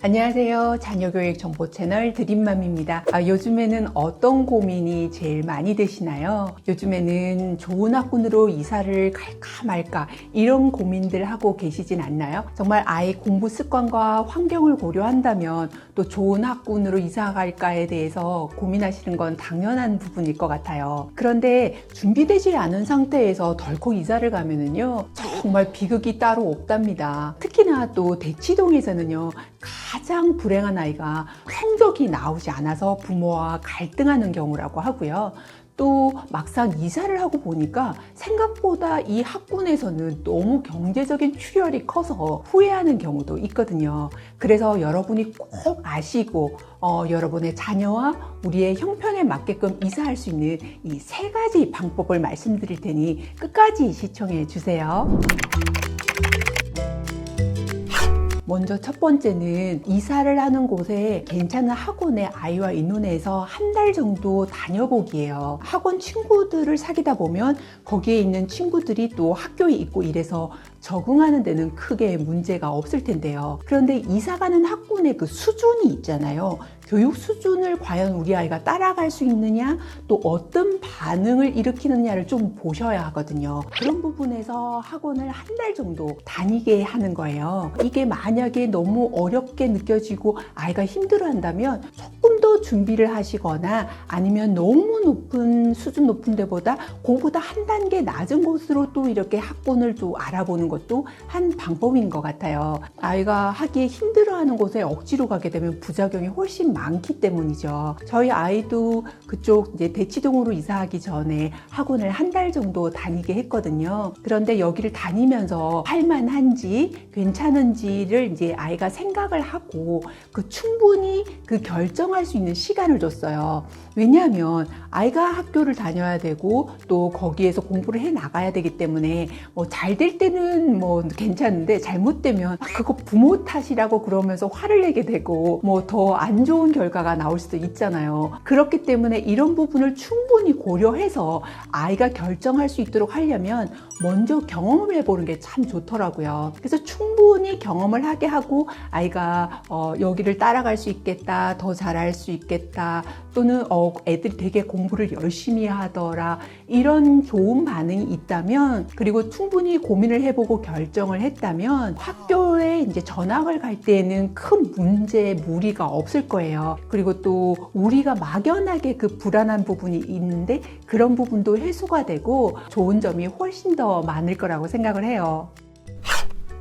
안녕하세요. 자녀교육 정보 채널 드림맘입니다. 요즘에는 어떤 고민이 제일 많이 되시나요? 요즘에는 좋은 학군으로 이사를 갈까 말까 이런 고민들 하고 계시진 않나요? 정말 아이 공부 습관과 환경을 고려한다면 또 좋은 학군으로 이사 갈까에 대해서 고민하시는 건 당연한 부분일 것 같아요. 그런데 준비되지 않은 상태에서 덜컥 이사를 가면은요, 정말 비극이 따로 없답니다. 특히나 또 대치동에서는요, 가장 불행한 아이가 성적이 나오지 않아서 부모와 갈등하는 경우라고 하고요. 또 막상 이사를 하고 보니까 생각보다 이 학군에서는 너무 경제적인 출혈이 커서 후회하는 경우도 있거든요. 그래서 여러분이 꼭 아시고 여러분의 자녀와 우리의 형편에 맞게끔 이사할 수 있는 이 3가지 방법을 말씀드릴 테니 끝까지 시청해 주세요. 먼저 첫 번째는 이사를 하는 곳에 괜찮은 학원에 아이와 의논해서 한 달 정도 다녀보기예요. 학원 친구들을 사귀다 보면 거기에 있는 친구들이 또 학교에 있고 이래서 적응하는 데는 크게 문제가 없을 텐데요. 그런데 이사 가는 학군의 그 수준이 있잖아요. 교육 수준을 과연 우리 아이가 따라갈 수 있느냐, 또 어떤 반응을 일으키느냐를 좀 보셔야 하거든요. 그런 부분에서 학원을 한 달 정도 다니게 하는 거예요. 이게 만약에 너무 어렵게 느껴지고 아이가 힘들어한다면 조금 더 준비를 하시거나 아니면 너무 높은 수준 높은 데보다 그보다 한 단계 낮은 곳으로 또 이렇게 학군을 좀 알아보는 것도 한 방법인 것 같아요. 아이가 하기에 힘들어하는 곳에 억지로 가게 되면 부작용이 훨씬 많기 때문이죠. 저희 아이도 그쪽 이제 대치동으로 이사하기 전에 학원을 한 달 정도 다니게 했거든요. 그런데 여기를 다니면서 할만한지 괜찮은지를 이제 아이가 생각을 하고 충분히 결정할 수 있는 시간을 줬어요. 왜냐하면 아이가 학교를 다녀야 되고 또 거기에서 공부를 해 나가야 되기 때문에 잘 될 때는 괜찮은데 잘못되면 그거 부모 탓이라고 그러면서 화를 내게 되고 더 안 좋은 결과가 나올 수도 있잖아요. 그렇기 때문에 이런 부분을 충분히 고려해서 아이가 결정할 수 있도록 하려면 먼저 경험을 해보는 게 참 좋더라고요. 그래서 충분히 경험을 하게 하고 아이가 여기를 따라갈 수 있겠다, 더 잘할 수 있겠다, 또는 애들이 되게 공부를 열심히 하더라, 이런 좋은 반응이 있다면, 그리고 충분히 고민을 해보고 결정을 했다면 학교에 이제 전학을 갈 때에는 큰 문제, 무리가 없을 거예요. 그리고 또 우리가 막연하게 그 불안한 부분이 있는데 그런 부분도 해소가 되고 좋은 점이 훨씬 더 많을 거라고 생각을 해요.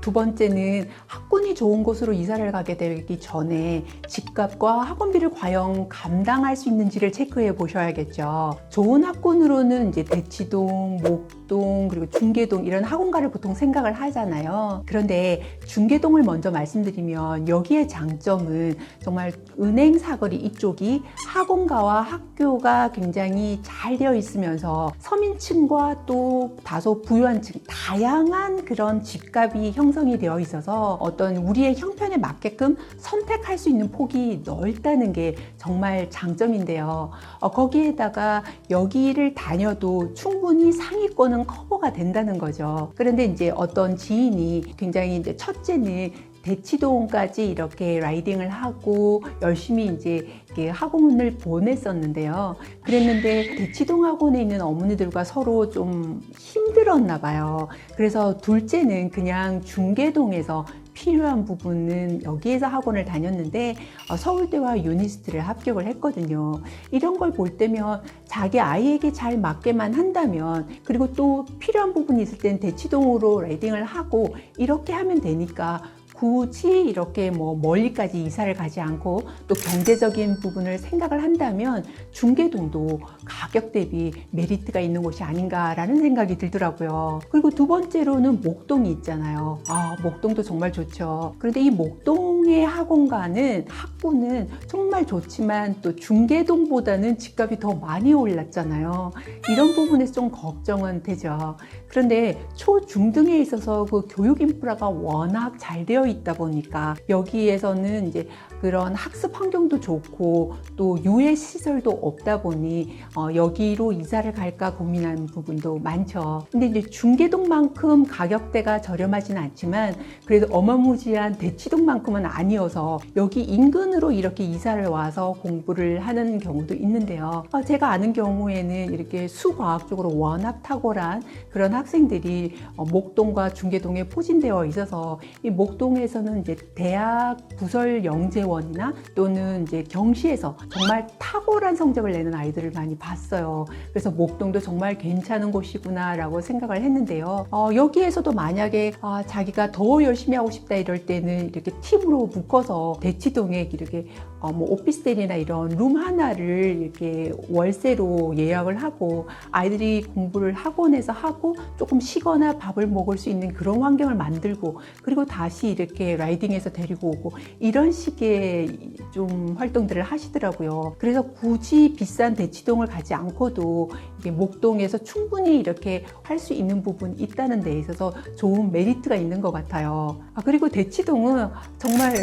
두 번째는 학군이 좋은 곳으로 이사를 가게 되기 전에 집값과 학원비를 과연 감당할 수 있는지를 체크해 보셔야겠죠. 좋은 학군으로는 이제 대치동, 목동, 그리고 중계동 이런 학원가를 보통 생각을 하잖아요. 그런데 중계동을 먼저 말씀드리면 여기의 장점은 정말 은행 사거리 이쪽이 학원가와 학교가 굉장히 잘 되어 있으면서 서민층과 또 다소 부유한 층, 다양한 그런 집값이 형성이 되어 있어서 어떤 우리의 형편에 맞게끔 선택할 수 있는 폭이 넓다는 게 정말 장점인데요. 거기에다가 여기를 다녀도 충분히 상위권은 커버가 된다는 거죠. 그런데 이제 어떤 지인이 굉장히 이제 첫째는 대치동까지 이렇게 라이딩을 하고 열심히 이제 학원을 보냈었는데요. 그랬는데 대치동 학원에 있는 어머니들과 서로 좀 힘들었나 봐요. 그래서 둘째는 그냥 중계동에서 필요한 부분은 여기에서 학원을 다녔는데 서울대와 유니스트를 합격을 했거든요. 이런 걸 볼 때면 자기 아이에게 잘 맞게만 한다면, 그리고 또 필요한 부분이 있을 땐 대치동으로 라이딩을 하고 이렇게 하면 되니까 굳이 이렇게 멀리까지 이사를 가지 않고 또 경제적인 부분을 생각을 한다면 중계동도 가격 대비 메리트가 있는 곳이 아닌가라는 생각이 들더라고요. 그리고 두 번째로는 목동이 있잖아요. 목동도 정말 좋죠. 그런데 이 목동의 학원가는 학군은 정말 좋지만 또 중계동보다는 집값이 더 많이 올랐잖아요. 이런 부분에서 좀 걱정은 되죠. 그런데 초, 중등에 있어서 그 교육 인프라가 워낙 잘 되어 겹쳐 있다 보니까 여기에서는 이제 그런 학습 환경도 좋고 또 유해 시설도 없다 보니 여기로 이사를 갈까 고민하는 부분도 많죠. 근데 이제 중계동만큼 가격대가 저렴하진 않지만 그래도 어마무지한 대치동만큼은 아니어서 여기 인근으로 이렇게 이사를 와서 공부를 하는 경우도 있는데요. 제가 아는 경우에는 이렇게 수과학 쪽으로 워낙 탁월한 그런 학생들이 목동과 중계동에 포진되어 있어서 이 목동에서는 이제 대학 부설 영재원이나 또는 이제 경시에서 정말 탁월한 성적을 내는 아이들을 많이 봤어요. 그래서 목동도 정말 괜찮은 곳이구나 라고 생각을 했는데요. 여기에서도 만약에 자기가 더 열심히 하고 싶다 이럴 때는 이렇게 팀으로 묶어서 대치동에 이렇게 뭐 오피스텔이나 이런 룸 하나를 이렇게 월세로 예약을 하고 아이들이 공부를 학원에서 하고 조금 쉬거나 밥을 먹을 수 있는 그런 환경을 만들고 그리고 다시 이렇게 라이딩해서 데리고 오고 이런 식의 좀 활동들을 하시더라고요. 그래서 굳이 비싼 대치동을 가지 않고도 이게 목동에서 충분히 이렇게 할 수 있는 부분이 있다는 데 있어서 좋은 메리트가 있는 것 같아요. 그리고 대치동은 정말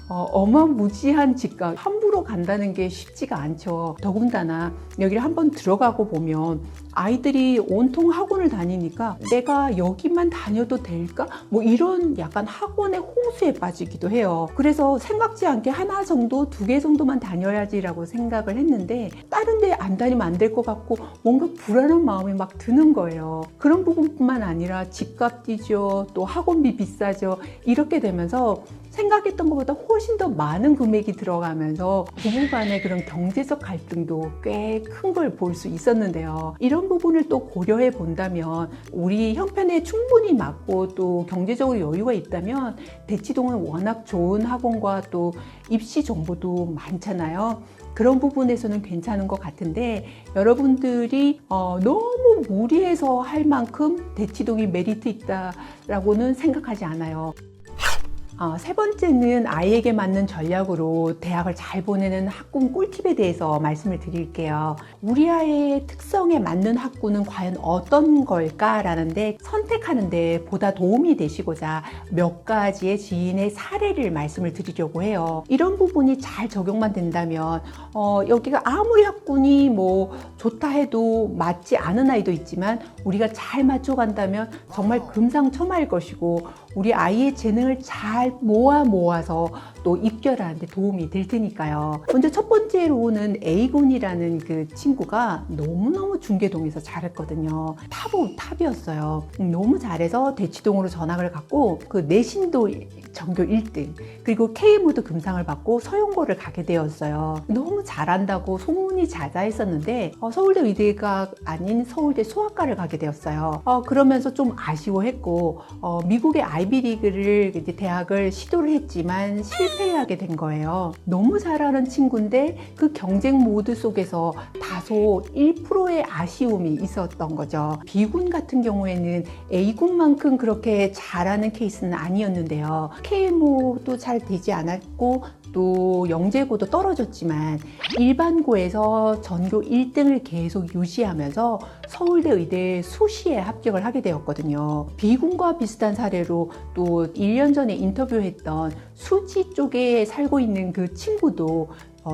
어마무지한 집값, 함부로 간다는 게 쉽지가 않죠. 더군다나 여기를 한번 들어가고 보면 아이들이 온통 학원을 다니니까 내가 여기만 다녀도 될까? 뭐 이런 약간 학원의 홍수에 빠지기도 해요. 그래서 생각지 않게 하나 정도, 두 개 정도만 다녀야지라고 생각을 했는데 다른 데 안 다니면 안 될 것 같고 뭔가 불안한 마음이 막 드는 거예요. 그런 부분뿐만 아니라 집값 뛰죠. 또 학원비 비싸죠. 이렇게 되면서 생각했던 것보다 훨씬 더 많은 금액이 들어가면서 부부간의 그런 경제적 갈등도 꽤 큰 걸 볼 수 있었는데요. 이런 부분을 또 고려해 본다면 우리 형편에 충분히 맞고 또 경제적으로 여유가 있다면 대치동은 워낙 좋은 학원과 또 입시 정보도 많잖아요. 그런 부분에서는 괜찮은 것 같은데 여러분들이 너무 무리해서 할 만큼 대치동이 메리트 있다라고는 생각하지 않아요. 세 번째는 아이에게 맞는 전략으로 대학을 잘 보내는 학군 꿀팁에 대해서 말씀을 드릴게요. 우리 아이의 특성에 맞는 학군은 과연 어떤 걸까라는데 선택하는데 보다 도움이 되시고자 몇 가지의 지인의 사례를 말씀을 드리려고 해요. 이런 부분이 잘 적용만 된다면 여기가 아무리 학군이 뭐 좋다 해도 맞지 않은 아이도 있지만 우리가 잘 맞춰간다면 정말 금상첨화일 것이고 우리 아이의 재능을 잘 모아서 또 입결하는데 도움이 될 테니까요. 먼저 첫 번째로는 A군이라는 그 친구가 너무너무 중계동에서 잘했거든요. 탑이었어요. 너무 잘해서 대치동으로 전학을 갔고 그 내신도 전교 1등 그리고 KMU도 금상을 받고 서용고를 가게 되었어요. 너무 잘한다고 소문이 자자했었는데 서울대 의대가 아닌 서울대 소아과를 가게 되었어요. 그러면서 좀 아쉬워했고 미국의 아이비리그를 이제 대학을 시도를 했지만 실패를 하게 된 거예요. 너무 잘하는 친구인데 그 경쟁 모드 속에서 다소 1%의 아쉬움이 있었던 거죠. B군 같은 경우에는 A군만큼 그렇게 잘하는 케이스는 아니었는데요. KMO도 잘 되지 않았고 또 영재고도 떨어졌지만 일반고에서 전교 1등을 계속 유지하면서 서울대 의대 수시에 합격을 하게 되었거든요. B군과 비슷한 사례로 또 1년 전에 인터뷰했던 수지 쪽에 살고 있는 그 친구도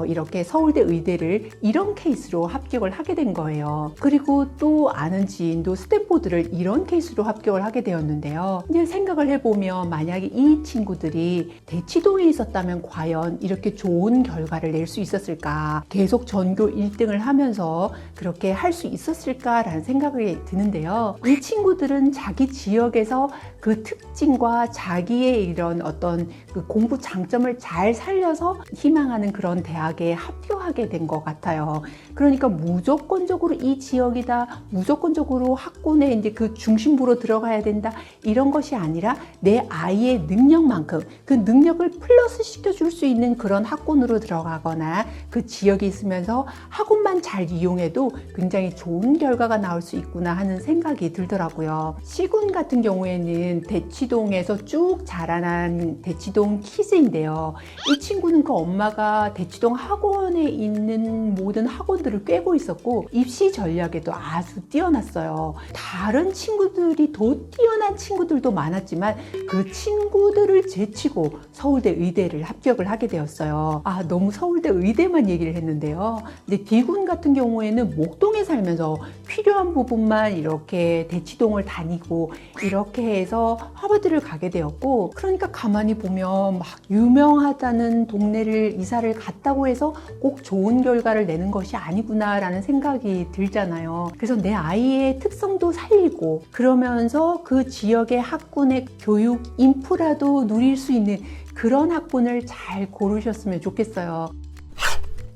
이렇게 서울대 의대를 이런 케이스로 합격을 하게 된 거예요. 그리고 또 아는 지인도 스탠포드를 이런 케이스로 합격을 하게 되었는데요. 이제 생각을 해보면 만약에 이 친구들이 대치동에 있었다면 과연 이렇게 좋은 결과를 낼 수 있었을까? 계속 전교 1등을 하면서 그렇게 할 수 있었을까라는 생각이 드는데요. 이 친구들은 자기 지역에서 그 특징과 자기의 이런 어떤 그 공부 장점을 잘 살려서 희망하는 그런 대학에 합격하게 된 것 같아요. 그러니까 무조건적으로 이 지역이다, 무조건적으로 학군에 이제 그 중심부로 들어가야 된다 이런 것이 아니라 내 아이의 능력만큼 그 능력을 플러스 시켜줄 수 있는 그런 학군으로 들어가거나 그 지역에 있으면서 학원만 잘 이용해도 굉장히 좋은 결과가 나올 수 있구나 하는 생각이 들더라고요. C군 같은 경우에는 대치동에서 쭉 자라난 대치동 키즈인데요. 이 친구는 그 엄마가 대치동 특성 학원에 있는 모든 학원들을 꿰고 있었고 입시 전략에도 아주 뛰어났어요. 다른 친구들이 더 뛰어난 친구들도 많았지만 그 친구들을 제치고 서울대 의대를 합격을 하게 되었어요. 너무 서울대 의대만 얘기를 했는데요. 근데 D군 같은 경우에는 목동에 살면서 필요한 부분만 이렇게 대치동을 다니고 이렇게 해서 하버드를 가게 되었고, 그러니까 가만히 보면 막 유명하다는 동네를 이사를 갔다고 해서 꼭 좋은 결과를 내는 것이 아니구나라는 생각이 들잖아요. 그래서 내 아이의 특성도 살리고 그러면서 그 지역의 학군의 교육 인프라도 누릴 수 있는 그런 학군을 잘 고르셨으면 좋겠어요.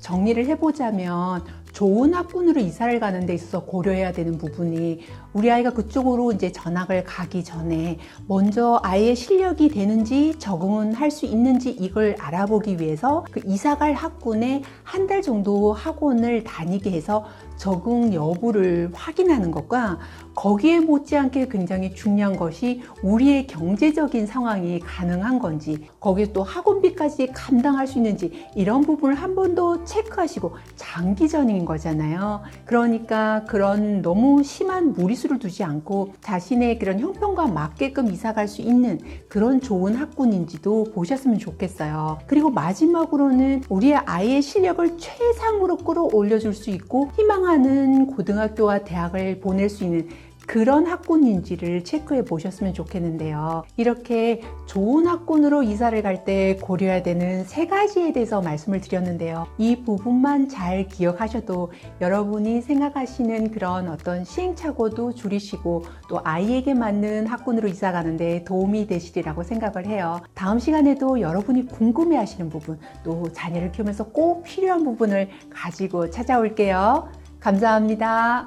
정리를 해보자면 좋은 학군으로 이사를 가는 데 있어서 고려해야 되는 부분이, 우리 아이가 그쪽으로 이제 전학을 가기 전에 먼저 아이의 실력이 되는지 적응은 할 수 있는지 이걸 알아보기 위해서 그 이사갈 학군에 한 달 정도 학원을 다니게 해서 적응 여부를 확인하는 것과, 거기에 못지않게 굉장히 중요한 것이 우리의 경제적인 상황이 가능한 건지, 거기에 또 학원비까지 감당할 수 있는지, 이런 부분을 한 번 더 체크하시고, 장기전인 거잖아요. 그러니까 그런 너무 심한 무리수를 두지 않고 자신의 그런 형편과 맞게끔 이사갈 수 있는 그런 좋은 학군인지도 보셨으면 좋겠어요. 그리고 마지막으로는 우리의 아이의 실력을 최상으로 끌어올려 줄 수 있고 희망하는 고등학교와 대학을 보낼 수 있는 그런 학군인지를 체크해 보셨으면 좋겠는데요. 이렇게 좋은 학군으로 이사를 갈 때 고려해야 되는 3가지에 대해서 말씀을 드렸는데요. 이 부분만 잘 기억하셔도 여러분이 생각하시는 그런 어떤 시행착오도 줄이시고 또 아이에게 맞는 학군으로 이사 가는데 도움이 되시리라고 생각을 해요. 다음 시간에도 여러분이 궁금해 하시는 부분, 또 자녀를 키우면서 꼭 필요한 부분을 가지고 찾아올게요. 감사합니다.